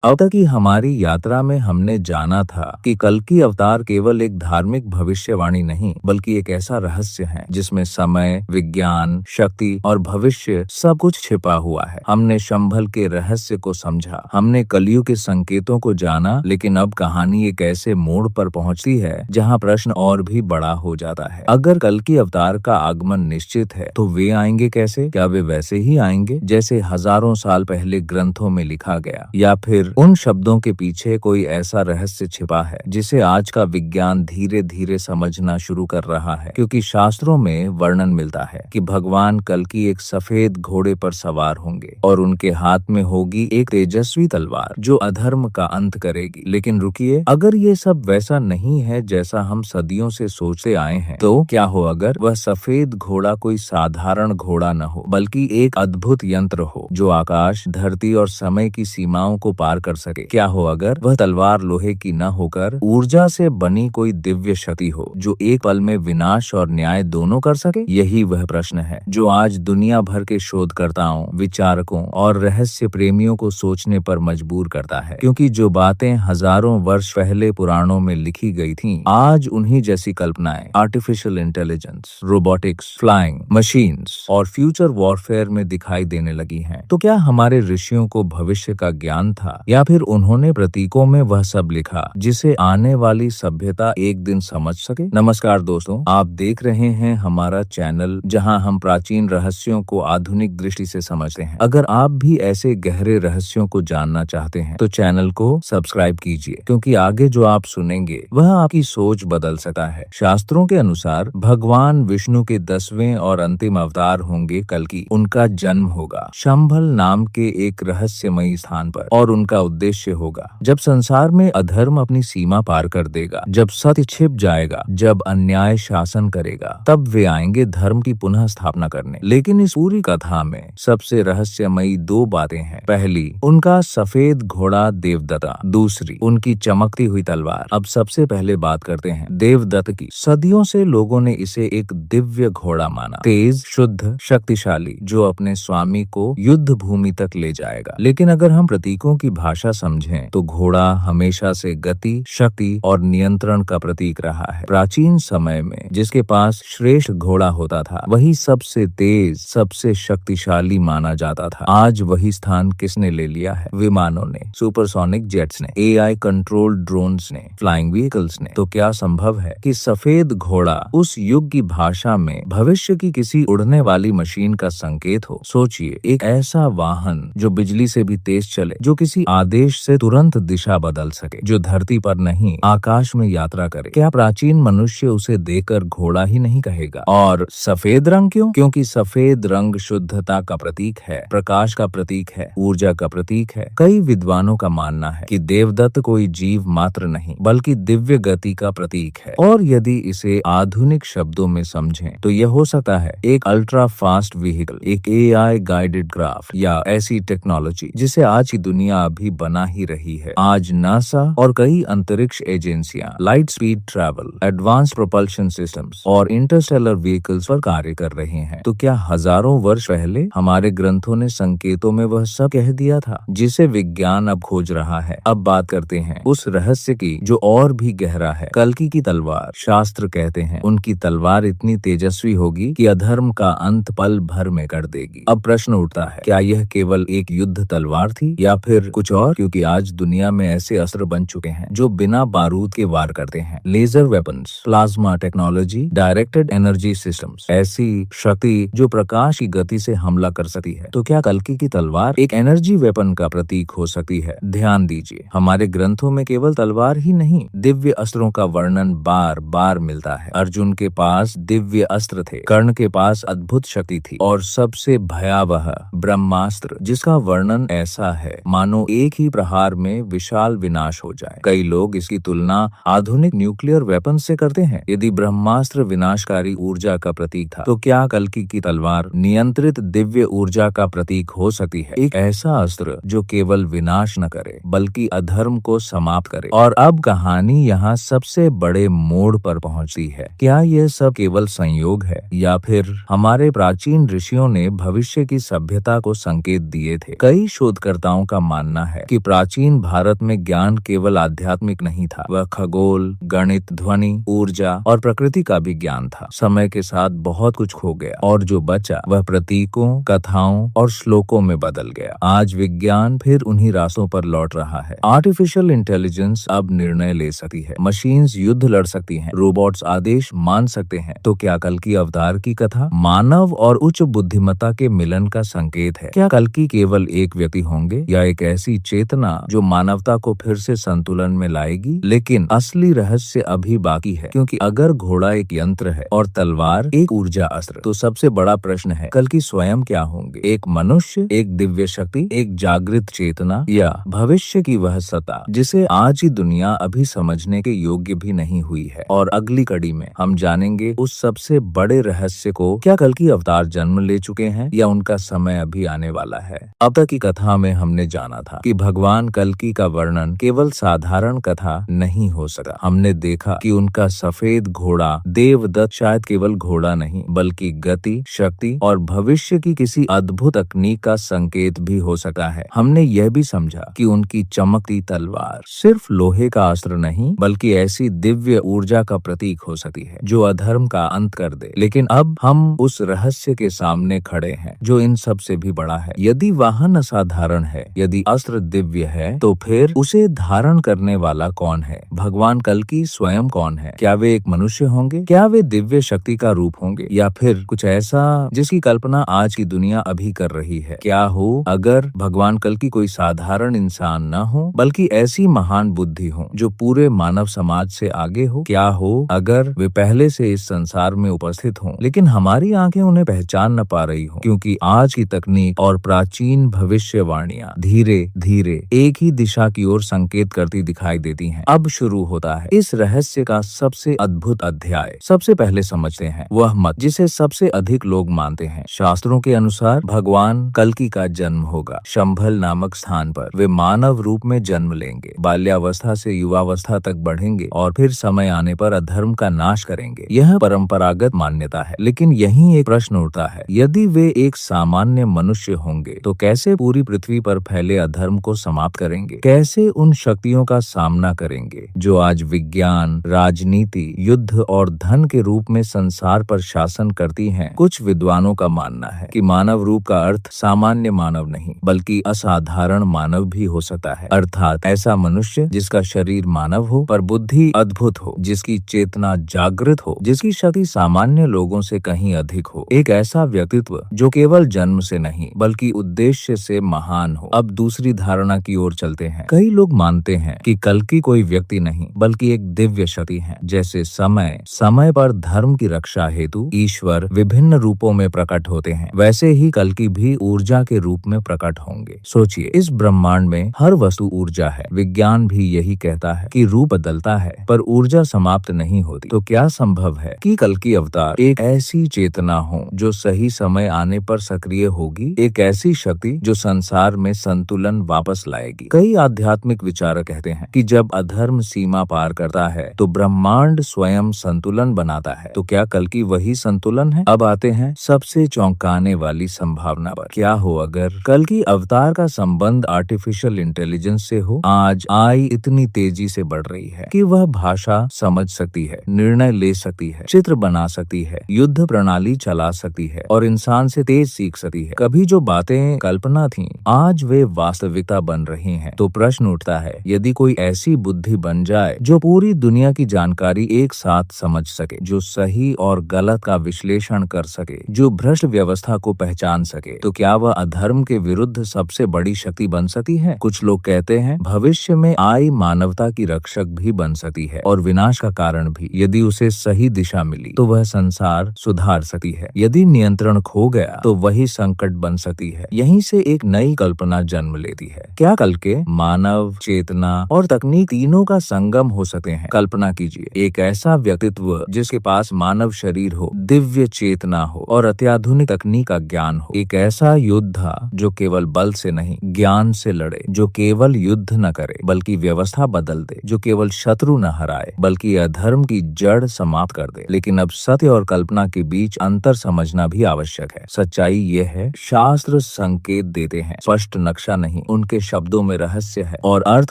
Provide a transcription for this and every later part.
अब तक की हमारी यात्रा में हमने जाना था कि कल्कि अवतार केवल एक धार्मिक भविष्यवाणी नहीं बल्कि एक ऐसा रहस्य है जिसमें समय, विज्ञान, शक्ति और भविष्य सब कुछ छिपा हुआ है। हमने शंभल के रहस्य को समझा, हमने कलयुग के संकेतों को जाना, लेकिन अब कहानी एक ऐसे मोड़ पर पहुंचती है जहां प्रश्न और भी बड़ा हो जाता है। अगर कल्कि अवतार का आगमन निश्चित है तो वे आएंगे कैसे? क्या वे वैसे ही आएंगे जैसे हजारों साल पहले ग्रंथों में लिखा गया, या फिर उन शब्दों के पीछे कोई ऐसा रहस्य छिपा है जिसे आज का विज्ञान धीरे धीरे समझना शुरू कर रहा है? क्योंकि शास्त्रों में वर्णन मिलता है कि भगवान कल्कि एक सफेद घोड़े पर सवार होंगे और उनके हाथ में होगी एक तेजस्वी तलवार जो अधर्म का अंत करेगी। लेकिन रुकिए, अगर ये सब वैसा नहीं है जैसा हम सदियों से सोचते आए हैं, तो क्या हो अगर वह सफेद घोड़ा कोई साधारण घोड़ा न हो बल्कि एक अद्भुत यंत्र हो जो आकाश, धरती और समय की सीमाओं को पार कर सके? क्या हो अगर वह तलवार लोहे की न होकर ऊर्जा से बनी कोई दिव्य शक्ति हो जो एक पल में विनाश और न्याय दोनों कर सके? यही वह प्रश्न है जो आज दुनिया भर के शोधकर्ताओं, विचारकों और रहस्य प्रेमियों को सोचने पर मजबूर करता है। क्योंकि जो बातें हजारों वर्ष पहले पुराणों में लिखी गई थीं, आज उन्हीं जैसी कल्पनाएं artificial intelligence, robotics, flying machines और फ्यूचर वॉरफेयर में दिखाई देने लगी हैं। तो क्या हमारे ऋषियों को भविष्य का ज्ञान था, या फिर उन्होंने प्रतीकों में वह सब लिखा जिसे आने वाली सभ्यता एक दिन समझ सके? नमस्कार दोस्तों, आप देख रहे हैं हमारा चैनल जहां हम प्राचीन रहस्यों को आधुनिक दृष्टि से समझते हैं। अगर आप भी ऐसे गहरे रहस्यों को जानना चाहते हैं तो चैनल को सब्सक्राइब कीजिए, क्योंकि आगे जो आप सुनेंगे वह आपकी सोच बदल सकता है। शास्त्रों के अनुसार भगवान विष्णु के 10वें और अंतिम अवतार होंगे कल्कि। उनका जन्म होगा शंभल नाम के एक रहस्यमयी स्थान पर, और उनका उद्देश्य होगा जब संसार में अधर्म अपनी सीमा पार कर देगा, जब सत्य छिप जाएगा, जब अन्याय शासन करेगा, तब वे आएंगे धर्म की पुनः स्थापना करने। लेकिन इस पूरी कथा में सबसे रहस्यमयी दो बातें हैं। पहली, उनका सफेद घोड़ा देवदत्ता, दूसरी उनकी चमकती हुई तलवार। अब सबसे पहले बात करते हैं देवदत्त की। सदियों से लोगों ने इसे एक दिव्य घोड़ा माना, तेज, शुद्ध, शक्तिशाली, जो अपने स्वामी को युद्ध भूमि तक ले जाएगा। लेकिन अगर हम प्रतीकों की भाषा समझें तो घोड़ा हमेशा से गति, शक्ति और नियंत्रण का प्रतीक रहा है। प्राचीन समय में जिसके पास श्रेष्ठ घोड़ा होता था वही सबसे तेज, सबसे शक्तिशाली माना जाता था। आज वही स्थान किसने ले लिया है? विमानों ने, सुपरसोनिक जेट्स ने, एआई कंट्रोल्ड ड्रोन्स ने, फ्लाइंग व्हीकल्स ने। तो क्या संभव है कि सफेद घोड़ा उस युग की भाषा में भविष्य की किसी उड़ने वाली मशीन का संकेत हो? सोचिए, एक ऐसा वाहन जो बिजली से भी तेज चले, जो किसी आदेश से तुरंत दिशा बदल सके, जो धरती पर नहीं आकाश में यात्रा करे। क्या प्राचीन मनुष्य उसे देखकर घोड़ा ही नहीं कहेगा? और सफेद रंग क्यों? क्योंकि सफेद रंग शुद्धता का प्रतीक है, प्रकाश का प्रतीक है, ऊर्जा का प्रतीक है। कई विद्वानों का मानना है कि देवदत्त कोई जीव मात्र नहीं बल्कि दिव्य गति का प्रतीक है। और यदि इसे आधुनिक शब्दों में समझें तो यह हो सकता है एक अल्ट्रा फास्ट व्हीकल, एक एआई गाइडेड क्राफ्ट, या ऐसी टेक्नोलॉजी जिसे आज की दुनिया अभी बना ही रही है। आज नासा और कई अंतरिक्ष एजेंसियां light speed travel, advance propulsion systems और इंटरस्टेलर व्हीकल्स पर कार्य कर रहे हैं। तो क्या हजारों वर्ष पहले हमारे ग्रंथों ने संकेतों में वह सब कह दिया था जिसे विज्ञान अब खोज रहा है? अब बात करते हैं उस रहस्य की जो और भी गहरा है, कल्कि की तलवार। शास्त्र कहते हैं उनकी तलवार इतनी तेजस्वी होगी कि अधर्म का अंत पल भर में कर देगी। अब प्रश्न उठता है, क्या यह केवल एक युद्ध तलवार थी या फिर कुछ और? क्योंकि आज दुनिया में ऐसे अस्त्र बन चुके हैं जो बिना बारूद के वार करते हैं। Laser weapons, plasma technology, directed energy systems, ऐसी शक्ति जो प्रकाश की गति से हमला कर सकती है। तो क्या कल्कि की तलवार एक एनर्जी वेपन का प्रतीक हो सकती है? ध्यान दीजिए, हमारे ग्रंथों में केवल तलवार ही नहीं, दिव्य अस्त्रों का वर्णन बार बार मिलता है। अर्जुन के पास दिव्य अस्त्र थे, कर्ण के पास अद्भुत शक्ति थी, और सबसे भयावह ब्रह्मास्त्र, जिसका वर्णन ऐसा है मानो एक ही प्रहार में विशाल विनाश हो जाए। कई लोग इसकी तुलना आधुनिक न्यूक्लियर वेपन से करते हैं। यदि ब्रह्मास्त्र विनाशकारी ऊर्जा का प्रतीक था तो क्या कल्कि की तलवार नियंत्रित दिव्य ऊर्जा का प्रतीक हो सकती है? एक ऐसा अस्त्र जो केवल विनाश न करे बल्कि अधर्म को समाप्त करे। और अब कहानी यहाँ सबसे बड़े मोड़ पर पहुँचती है। क्या यह सब केवल संयोग है या फिर हमारे प्राचीन ऋषियों ने भविष्य की सभ्यता को संकेत दिए थे? कई शोधकर्ताओं का मानना है कि प्राचीन भारत में ज्ञान केवल आध्यात्मिक नहीं था, वह खगोल, गणित, ध्वनि, ऊर्जा और प्रकृति का भी ज्ञान था। समय के साथ बहुत कुछ खो गया और जो बचा वह प्रतीकों, कथाओं और श्लोकों में बदल गया। आज विज्ञान फिर उन्हीं रास्तों पर लौट रहा है। आर्टिफिशियल इंटेलिजेंस अब निर्णय ले सकती है, मशीन्स युद्ध लड़ सकती हैं, रोबोट्स आदेश मान सकते हैं। तो क्या कल की अवतार की कथा मानव और उच्च बुद्धिमत्ता के मिलन का संकेत है? क्या कल की केवल एक व्यक्ति होंगे या एक ऐसी चेतना जो मानवता को फिर से संतुलन में लाएगी? लेकिन असली रहस्य अभी बाकी है, क्योंकि अगर घोड़ा एक यंत्र है और तलवार एक ऊर्जा अस्त्र, तो सबसे बड़ा प्रश्न है कल की स्वयं क्या होंगे? एक मनुष्य, एक दिव्य शक्ति, एक जागृत चेतना, या भविष्य की वह सत्ता जिसे आज की दुनिया अभी समझने के योग्य भी नहीं हुई है? और अगली कड़ी में हम जानेंगे उस सबसे बड़े रहस्य को, क्या कल की अवतार जन्म ले चुके हैं या उनका समय अभी आने वाला है? अब तक की कथा में हमने जाना था कि भगवान कल्कि का वर्णन केवल साधारण कथा नहीं हो सका। हमने देखा कि उनका सफेद घोड़ा देवदत्त शायद केवल घोड़ा नहीं, बल्कि गति, शक्ति और भविष्य की किसी अद्भुत तकनीक का संकेत भी हो सकता है। हमने यह भी समझा कि उनकी चमकती तलवार सिर्फ लोहे का अस्त्र नहीं, बल्कि ऐसी दिव्य ऊर्जा का प्रतीक हो सकती है जो अधर्म का अंत कर दे। लेकिन अब हम उस रहस्य के सामने खड़े हैं जो इन सब से भी बड़ा है। यदि वाहन असाधारण है, यदि अस्त्र दिव्य है, तो फिर उसे धारण करने वाला कौन है? भगवान कल्कि स्वयं कौन है? क्या वे एक मनुष्य होंगे? क्या वे दिव्य शक्ति का रूप होंगे, या फिर कुछ ऐसा जिसकी कल्पना आज की दुनिया अभी कर रही है? क्या हो अगर भगवान कल्कि कोई साधारण इंसान न हो, बल्कि ऐसी महान बुद्धि हो जो पूरे मानव समाज से आगे हो? क्या हो अगर वे पहले से इस संसार में उपस्थित हों, लेकिन हमारी आंखें उन्हें पहचान न पा रही हो, क्योंकि आज की तकनीक और प्राचीन भविष्यवाणियां धीरे धीरे एक ही दिशा की ओर संकेत करती दिखाई देती हैं। अब शुरू होता है इस रहस्य का सबसे अद्भुत अध्याय। सबसे पहले समझते हैं वह मत जिसे सबसे अधिक लोग मानते हैं। शास्त्रों के अनुसार भगवान कल्कि का जन्म होगा शंभल नामक स्थान पर। वे मानव रूप में जन्म लेंगे, बाल्यावस्था से युवावस्था तक बढ़ेंगे और फिर समय आने पर अधर्म का नाश करेंगे। यह परंपरागत मान्यता है, लेकिन यहीं एक प्रश्न उठता है, यदि वे एक सामान्य मनुष्य होंगे तो कैसे पूरी पृथ्वी पर फैले अधर्म को समाप्त करेंगे? कैसे उन शक्तियों का सामना करेंगे जो आज विज्ञान, राजनीति, युद्ध और धन के रूप में संसार पर शासन करती हैं? कुछ विद्वानों का मानना है कि मानव रूप का अर्थ सामान्य मानव नहीं, बल्कि असाधारण मानव भी हो सकता है। अर्थात ऐसा मनुष्य जिसका शरीर मानव हो पर बुद्धि अद्भुत हो, जिसकी चेतना जागृत हो, जिसकी शक्ति सामान्य लोगों से कहीं अधिक हो। एक ऐसा व्यक्तित्व जो केवल जन्म से नहीं बल्कि उद्देश्य से महान हो। अब दूसरी धारणा की ओर चलते हैं। कई लोग मानते हैं कि कल्कि कोई व्यक्ति नहीं बल्कि एक दिव्य शक्ति है। जैसे समय पर धर्म की रक्षा हेतु ईश्वर विभिन्न रूपों में प्रकट होते हैं, वैसे ही कल्कि भी ऊर्जा के रूप में प्रकट होंगे। सोचिए, इस ब्रह्मांड में हर वस्तु ऊर्जा है। विज्ञान भी यही कहता है कि रूप बदलता है पर ऊर्जा समाप्त नहीं होती। तो क्या संभव है कि कल्कि अवतार एक ऐसी चेतना हो जो सही समय आने पर सक्रिय होगी, एक ऐसी शक्ति जो संसार में संतुलन वापस लाएगी? कई आध्यात्मिक विचारक कहते हैं कि जब अधर्म सीमा पार करता है तो ब्रह्मांड स्वयं संतुलन बनाता है। तो क्या कल्कि वही संतुलन है? अब आते हैं सबसे चौंकाने वाली संभावना पर। क्या हो अगर कल्कि अवतार का संबंध आर्टिफिशियल इंटेलिजेंस से हो? आज AI इतनी तेजी से बढ़ रही है कि वह भाषा समझ सकती है, निर्णय ले सकती है, चित्र बना सकती है, युद्ध प्रणाली चला सकती है और इंसान से तेज सीख सकती है। कभी जो बातें कल्पना थीं, आज वे वास्तविकता बन रही हैं। तो प्रश्न उठता है, यदि कोई ऐसी बुद्धि बन जाए जो पूरी दुनिया की जानकारी एक साथ समझ सके, जो सही और गलत का विश्लेषण कर सके, जो भ्रष्ट व्यवस्था को पहचान सके, तो क्या वह अधर्म के विरुद्ध सबसे बड़ी शक्ति बन सकती है? कुछ लोग कहते हैं भविष्य में AI मानवता की रक्षक भी बन सकती है और विनाश का कारण भी। यदि उसे सही दिशा मिली तो वह संसार सुधार सकती है, यदि नियंत्रण खो गया तो वही संकट बन सकती है। यहीं से एक नई कल्पना जन्म लेती है। क्या कल के मानव चेतना और तकनीक तीनों का संगम हो सकते हैं? कल्पना कीजिए, एक ऐसा व्यक्तित्व जिसके पास मानव शरीर हो, दिव्य चेतना हो और अत्याधुनिक तकनीक का ज्ञान हो। एक ऐसा योद्धा जो केवल बल से नहीं ज्ञान से लड़े, जो केवल युद्ध न करे बल्कि व्यवस्था बदल दे, जो केवल शत्रु न हराए बल्कि अधर्म की जड़ समाप्त कर दे। लेकिन अब सत्य और कल्पना के बीच अंतर समझना भी आवश्यक है। सच्चाई यह है, शास्त्र संकेत देते हैं, स्पष्ट नक्शा नहीं। उनके शब्दों में रहस्य है और अर्थ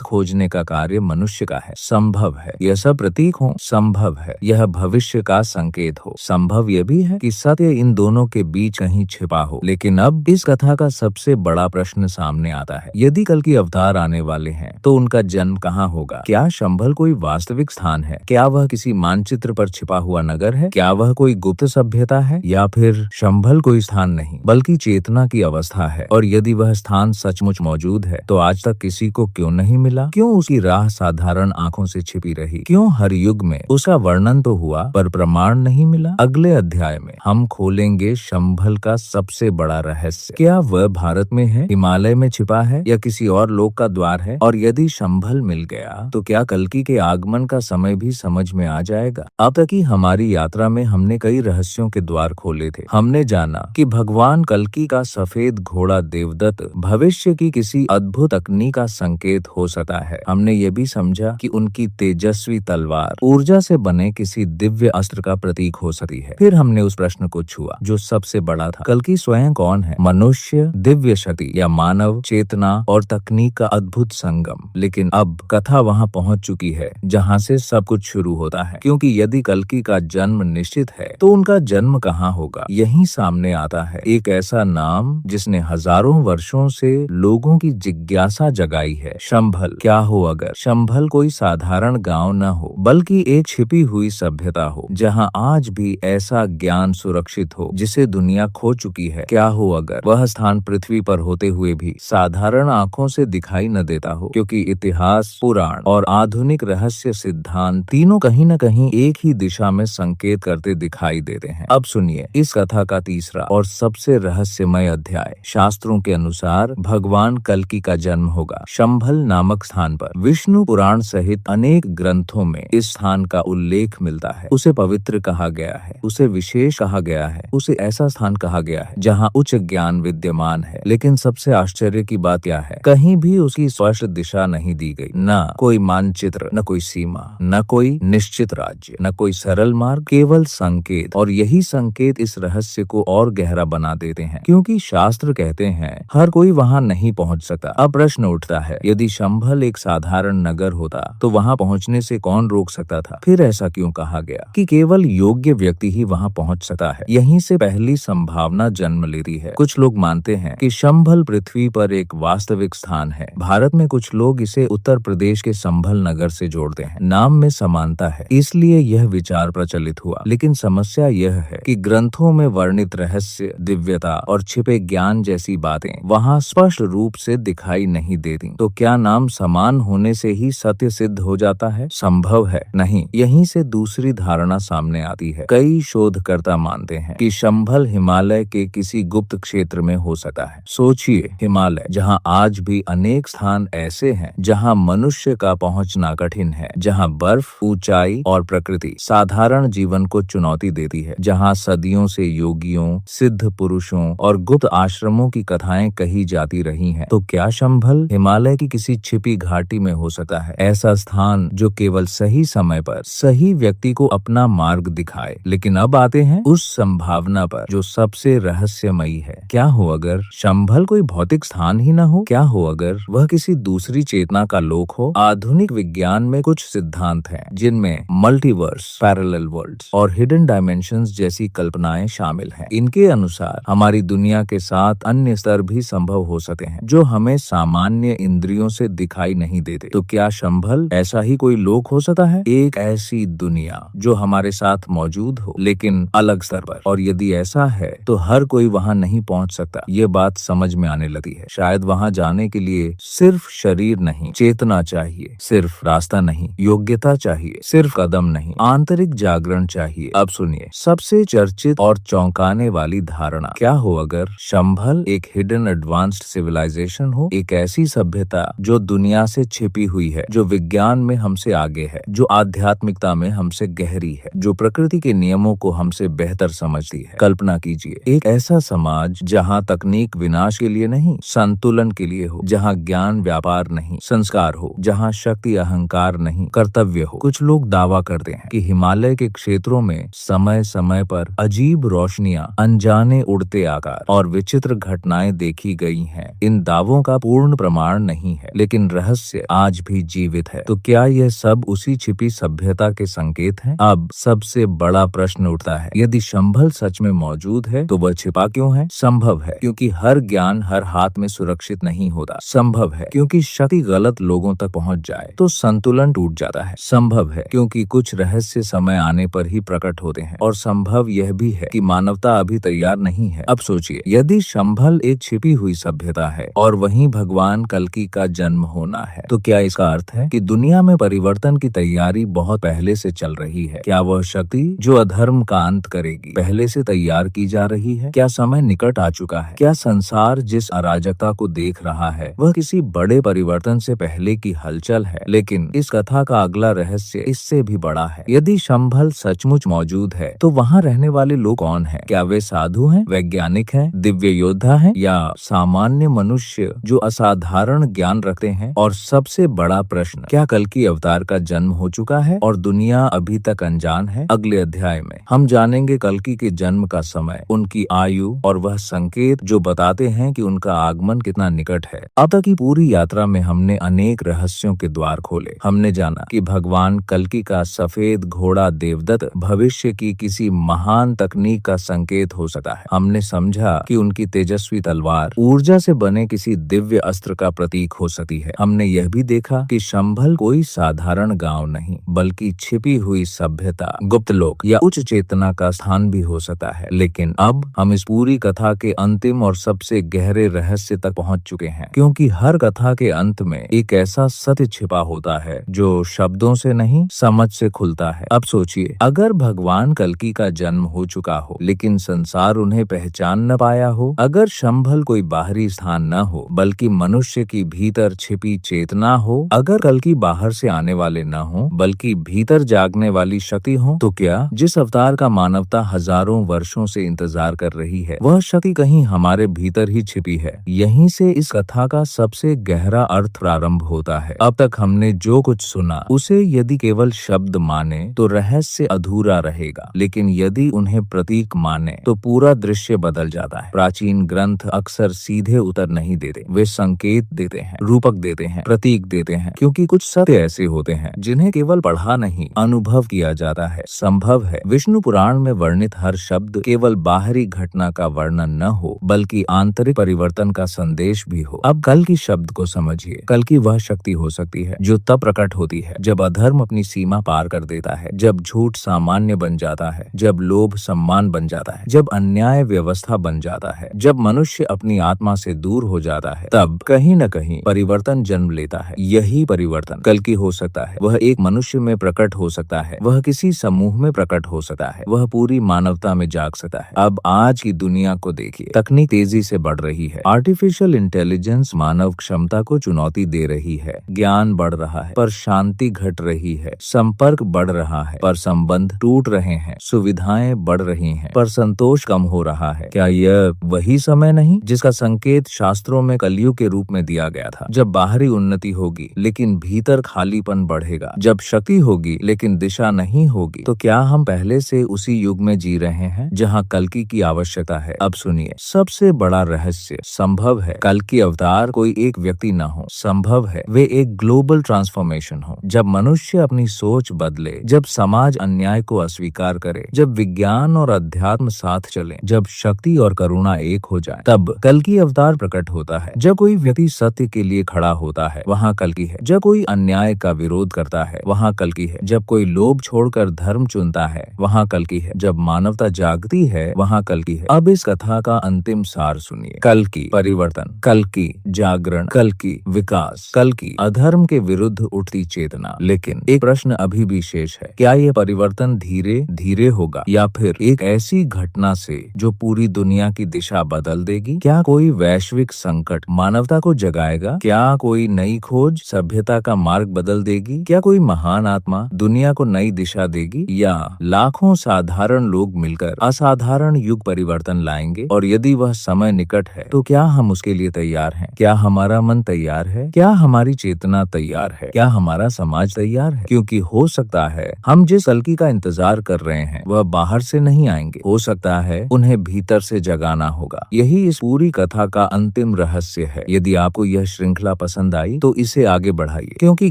खोजने का कार्य मनुष्य का है। संभव है यह सब प्रतीक हो, संभव है यह भविष्य का संकेत हो, संभव यह भी है कि सत्य इन दोनों के बीच कहीं छिपा हो। लेकिन अब इस कथा का सबसे बड़ा प्रश्न सामने आता है, यदि कल की अवतार आने वाले हैं तो उनका जन्म कहाँ होगा? क्या शंभल कोई वास्तविक स्थान है? क्या वह किसी मानचित्र पर छिपा हुआ नगर है? क्या वह कोई गुप्त सभ्यता है? या फिर शंभल कोई स्थान नहीं बल्कि चेतना की अवस्था है? और यदि वह स्थान सचमुच मौजूद है तो आज तक किसी को क्यों नहीं मिला? क्यों उसकी राह साधारण आंखों से छिपी रही? क्यों हर युग में उसका वर्णन तो हुआ पर प्रमाण नहीं मिला? अगले अध्याय में हम खोलेंगे शंभल का सबसे बड़ा रहस्य। क्या वह भारत में है, हिमालय में छिपा है या किसी और लोक का द्वार है? और यदि शंभल मिल गया तो क्या कल्कि के आगमन का समय भी समझ में आ जाएगा? अब तक की हमारी यात्रा में हमने कई रहस्यों के द्वार खोले थे। हमने जाना कि भगवान कल्कि का सफेद घोड़ा देवदत्त भविष्य की किसी अद्भुत अग्नि का संकेत हो सकता है। हमने ये भी समझा कि उनकी तेजस्वी तलवार ऊर्जा से बने किसी दिव्य अस्त्र का प्रतीक हो सकती है। फिर हमने उस प्रश्न को छुआ जो सबसे बड़ा था, कल्कि स्वयं कौन है? मनुष्य, दिव्य शक्ति या मानव चेतना और तकनीक का अद्भुत संगम? लेकिन अब कथा वहां पहुंच चुकी है जहां से सब कुछ शुरू होता है, क्योंकि यदि कल्कि का जन्म निश्चित है तो उनका जन्म कहाँ होगा? यही सामने आता है एक ऐसा नाम जिसने हजारों वर्षों से लोगों की जिज्ञासा जगाई है, शंभल। क्या हो अगर शंभल कोई साधारण गांव न हो बल्कि एक छिपी हुई सभ्यता हो जहां आज भी ऐसा ज्ञान सुरक्षित हो जिसे दुनिया खो चुकी है? क्या हो अगर वह स्थान पृथ्वी पर होते हुए भी साधारण आंखों से दिखाई न देता हो, क्योंकि इतिहास, पुराण और आधुनिक रहस्य सिद्धांत तीनों कहीं न कहीं एक ही दिशा में संकेत करते दिखाई देते हैं। अब सुनिए इस कथा का तीसरा और सबसे रहस्यमय अध्याय। शास्त्रों के अनुसार भगवान कल्कि का जन्म होगा शंभल नामक स्थान पर। विष्णु पुराण सहित अनेक ग्रंथों में इस स्थान का उल्लेख मिलता है। उसे पवित्र कहा गया है, उसे विशेष कहा गया है, उसे ऐसा स्थान कहा गया है जहां उच्च ज्ञान विद्यमान है। लेकिन सबसे आश्चर्य की बात क्या है, कहीं भी उसकी स्पष्ट दिशा नहीं दी गई। न कोई मानचित्र, न कोई सीमा, न कोई निश्चित राज्य, न कोई सरल मार्ग, केवल संकेत। और यही संकेत इस रहस्य को और गहरा बना देते हैं, क्योंकि शास्त्र कहते हैं हर कोई वहां नहीं पहुंच सकता। अब प्रश्न उठता है, यदि शंभल एक साधारण नगर होता तो वहां पहुंचने से कौन रोक सकता था? फिर ऐसा क्यों कहा गया कि केवल योग्य व्यक्ति ही वहां पहुंच सकता है? यहीं से पहली संभावना जन्म लेती है। कुछ लोग मानते हैं कि शंभल पृथ्वी पर एक वास्तविक स्थान है। भारत में कुछ लोग इसे उत्तर प्रदेश के संभल नगर से जोड़ते हैं। नाम में समानता है इसलिए यह विचार प्रचलित हुआ। लेकिन समस्या यह है कि ग्रंथों में वर्णित रहस्य, दिव्यता और छिपे ज्ञान जैसी बातें वहां स्पष्ट रूप से दिखाई नहीं देती। तो क्या नाम समान होने से ही सत्य सिद्ध हो जाता है? संभव है नहीं। यहीं से दूसरी धारणा सामने आती है। कई शोधकर्ता मानते हैं कि शंभल हिमालय के किसी गुप्त क्षेत्र में हो सकता है। सोचिए, हिमालय जहां आज भी अनेक स्थान ऐसे हैं जहां मनुष्य का पहुंचना कठिन है, जहां बर्फ, ऊंचाई और प्रकृति साधारण जीवन को चुनौती देती है, जहां सदियों से योगियों, सिद्ध पुरुषों और गुप्त आश्रमों की कथाएं कही जाती रही हैं। तो क्या शंभल हिमालय की किसी छिपी घाटी में हो सकता है? ऐसा स्थान जो केवल सही समय पर सही व्यक्ति को अपना मार्ग दिखाए। लेकिन अब आते हैं उस संभावना पर जो सबसे रहस्यमयी है। क्या हो अगर शंभल कोई भौतिक स्थान ही न हो? क्या हो अगर वह किसी दूसरी चेतना का लोक हो? आधुनिक विज्ञान में कुछ सिद्धांत हैं जिनमें मल्टीवर्स, पैरेलल वर्ल्ड्स और हिडन डायमेंशंस जैसी कल्पनाएं शामिल हैं। इनके अनुसार हमारी दुनिया के साथ अन्य स्तर भी संभव हो सकते हैं जो हमें सामान्य इंद्रियों से दिखाई नहीं देते। तो क्या शंभल ऐसा ही कोई लोक हो सकता है? एक ऐसी दुनिया जो हमारे साथ मौजूद हो लेकिन अलग स्तर पर। और यदि ऐसा है तो हर कोई वहां नहीं पहुंच सकता। ये बात समझ में आने लगी है। शायद वहां जाने के लिए सिर्फ शरीर नहीं, चेतना चाहिए। सिर्फ रास्ता नहीं, योग्यता चाहिए। सिर्फ कदम नहीं, आंतरिक जागरण चाहिए। अब सुनिए सबसे चर्चित और चौंकाने वाली धारणा। क्या हो अगर शंभल एक हिडन एडवांस्ड सिविलाइजेशन हो, एक ऐसी सभ्यता जो दुनिया से छिपी हुई है, जो विज्ञान में हमसे आगे है, जो आध्यात्मिकता में हमसे गहरी है, जो प्रकृति के नियमों को हमसे बेहतर समझती है। कल्पना कीजिए एक ऐसा समाज जहां तकनीक विनाश के लिए नहीं, संतुलन के लिए हो, जहां ज्ञान व्यापार नहीं, संस्कार हो, जहां शक्ति अहंकार नहीं, कर्तव्य हो। कुछ लोग दावा करते हैं कि हिमालय के क्षेत्रों में समय समय पर अजीब रोशनियां, अनजाने उड़ते आकार और विचित्र घटनाएं देखी गई हैं। इन दावों वेदों का पूर्ण प्रमाण नहीं है, लेकिन रहस्य आज भी जीवित है। तो क्या यह सब उसी छिपी सभ्यता के संकेत हैं? अब सबसे बड़ा प्रश्न उठता है, यदि शंभल सच में मौजूद है तो वह छिपा क्यों है? संभव है क्योंकि हर ज्ञान हर हाथ में सुरक्षित नहीं होता। संभव है क्योंकि शक्ति गलत लोगों तक पहुंच जाए तो संतुलन टूट जाता है। संभव है क्योंकि कुछ रहस्य समय आने पर ही प्रकट होते हैं। और संभव यह भी है कि मानवता अभी तैयार नहीं है। अब सोचिए, यदि शंभल एक छिपी हुई सभ्यता है और वहीं भगवान कल्कि का जन्म होना है, तो क्या इसका अर्थ है कि दुनिया में परिवर्तन की तैयारी बहुत पहले से चल रही है? क्या वह शक्ति जो अधर्म का अंत करेगी पहले से तैयार की जा रही है? क्या समय निकट आ चुका है? क्या संसार जिस अराजकता को देख रहा है वह किसी बड़े परिवर्तन से पहले की हलचल है? लेकिन इस कथा का अगला रहस्य इससे भी बड़ा है। यदि शंभल सचमुच मौजूद है तो वहाँ रहने वाले लोग कौन हैं? क्या वे साधु हैं, वैज्ञानिक हैं, दिव्य योद्धा हैं, या सामान्य मनुष्य जो असाधारण ज्ञान रखते हैं? और सबसे बड़ा प्रश्न, क्या कल्कि अवतार का जन्म हो चुका है और दुनिया अभी तक अनजान है? अगले अध्याय में हम जानेंगे कल्कि के जन्म का समय, उनकी आयु और वह संकेत जो बताते हैं कि उनका आगमन कितना निकट है। अब तक की पूरी यात्रा में हमने अनेक रहस्यों के द्वार खोले। हमने जाना कि भगवान कल्कि का सफेद घोड़ा देवदत्त भविष्य की किसी महान तकनीक का संकेत हो सकता है। हमने समझा कि उनकी तेजस्वी तलवार ऊर्जा से बने किसी दिव्य अस्त्र का प्रतीक हो सकती है। हमने यह भी देखा कि शंभल कोई साधारण गांव नहीं, बल्कि छिपी हुई सभ्यता, गुप्त लोक या उच्च चेतना का स्थान भी हो सकता है। लेकिन अब हम इस पूरी कथा के अंतिम और सबसे गहरे रहस्य तक पहुंच चुके हैं, क्योंकि हर कथा के अंत में एक ऐसा सत्य छिपा होता है जो शब्दों से नहीं, समझ से खुलता है। अब सोचिए, अगर भगवान कल्कि का जन्म हो चुका हो लेकिन संसार उन्हें पहचान न पाया हो, अगर शंभल कोई बाहरी स्थान न हो बल्कि मनुष्य की भीतर छिपी चेतना हो, अगर कल्कि बाहर से आने वाले न हो बल्कि भीतर जागने वाली शक्ति हो, तो क्या जिस अवतार का मानवता हजारों वर्षों से इंतजार कर रही है वह शक्ति कहीं हमारे भीतर ही छिपी है? यहीं से इस कथा का सबसे गहरा अर्थ प्रारंभ होता है। अब तक हमने जो कुछ सुना उसे यदि केवल शब्द माने तो रहस्य अधूरा रहेगा, लेकिन यदि उन्हें प्रतीक माने तो पूरा दृश्य बदल जाता है। प्राचीन ग्रंथ अक्सर सीधे उत्तर नहीं देते, वे संकेत देते हैं, रूपक देते हैं, प्रतीक देते हैं, क्योंकि कुछ सत्य ऐसे होते हैं जिन्हें केवल पढ़ा नहीं, अनुभव किया जाता है। संभव है विष्णु पुराण में वर्णित हर शब्द केवल बाहरी घटना का वर्णन न हो बल्कि आंतरिक परिवर्तन का संदेश भी हो। अब कल्कि शब्द को समझिए। कल्कि वह शक्ति हो सकती है जो तब प्रकट होती है जब अधर्म अपनी सीमा पार कर देता है, जब झूठ सामान्य बन जाता है, जब लोभ सम्मान बन जाता है, जब अन्याय व्यवस्था बन जाता है, जब मनुष्य अपनी आत्मा से दूर हो जाता है, तब कहीं न कहीं परिवर्तन जन्म लेता है। यही परिवर्तन कल्कि हो सकता है। वह एक मनुष्य में प्रकट हो सकता है, वह किसी समूह में प्रकट हो सकता है, वह पूरी मानवता में जाग सकता है। अब आज की दुनिया को देखिए, तकनीक तेजी से बढ़ रही है, आर्टिफिशियल इंटेलिजेंस मानव क्षमता को चुनौती दे रही है, ज्ञान बढ़ रहा है पर शांति घट रही है, संपर्क बढ़ रहा है पर संबंध टूट रहे हैं, सुविधाएं बढ़ रही हैं पर संतोष कम हो रहा है। क्या यह वही समय नहीं जिसका संकेत शास्त्रों में कलयुग के रूप में दिया गया था, जब बाहरी उन्नति होगी लेकिन भीतर खालीपन बढ़ेगा, जब शक्ति होगी लेकिन दिशा नहीं होगी? तो क्या हम पहले से उसी युग में जी रहे हैं जहाँ कल्कि की आवश्यकता है? अब सुनिए, सबसे बड़ा रहस्य, संभव है कल्कि अवतार कोई एक व्यक्ति न हो, संभव है वे एक ग्लोबल ट्रांसफॉर्मेशन हो। जब मनुष्य अपनी सोच बदले, जब समाज अन्याय को अस्वीकार करे, जब विज्ञान और अध्यात्म साथ चले, जब शक्ति और करुणा एक हो जाए, तब कल्कि अवतार प्रकट होता है। जब कोई व्यक्ति सत्य के लिए खड़ा होता है वहाँ कल्कि है, जब कोई अन्याय का विरोध करता है वहाँ कल्कि है, जब कोई लोभ छोड़कर धर्म चुनता है वहाँ कल्कि है, जब मानवता जागती है वहाँ कल्कि है। अब इस कथा का अंतिम सार सुनिए। कल्कि परिवर्तन, कल्कि जागरण, कल्कि विकास, कल्कि अधर्म के विरुद्ध उठती चेतना। लेकिन एक प्रश्न अभी भी शेष है, क्या यह परिवर्तन धीरे धीरे होगा या फिर एक ऐसी घटना से जो पूरी दुनिया की दिशा बदल देगी? क्या कोई वैश्विक संकट मानवता को जगाएगा? क्या कोई नई खोज सभ्यता का मार्ग बदल देगी? क्या कोई महान आत्मा दुनिया को नई दिशा देगी? या लाखों साधारण लोग मिलकर असाधारण युग परिवर्तन लाएंगे? और यदि वह समय निकट है तो क्या हम उसके लिए तैयार हैं? क्या हमारा मन तैयार है? क्या हमारी चेतना तैयार है? क्या हमारा समाज तैयार है? क्योंकि हो सकता है हम जिस कल्कि का इंतजार कर रहे हैं वह बाहर से नहीं आएंगे, हो सकता है उन्हें भीतर से जगाना होगा। यही इस पूरी कथा का अंतिम रहस्य रहस्य है। यदि आपको यह श्रृंखला पसंद आई तो इसे आगे बढ़ाइए, क्योंकि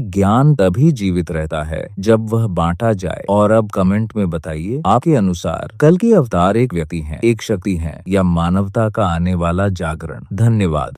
ज्ञान तभी जीवित रहता है जब वह बांटा जाए। और अब कमेंट में बताइए, आपके अनुसार कल्कि अवतार एक व्यक्ति है, एक शक्ति है, या मानवता का आने वाला जागरण। धन्यवाद।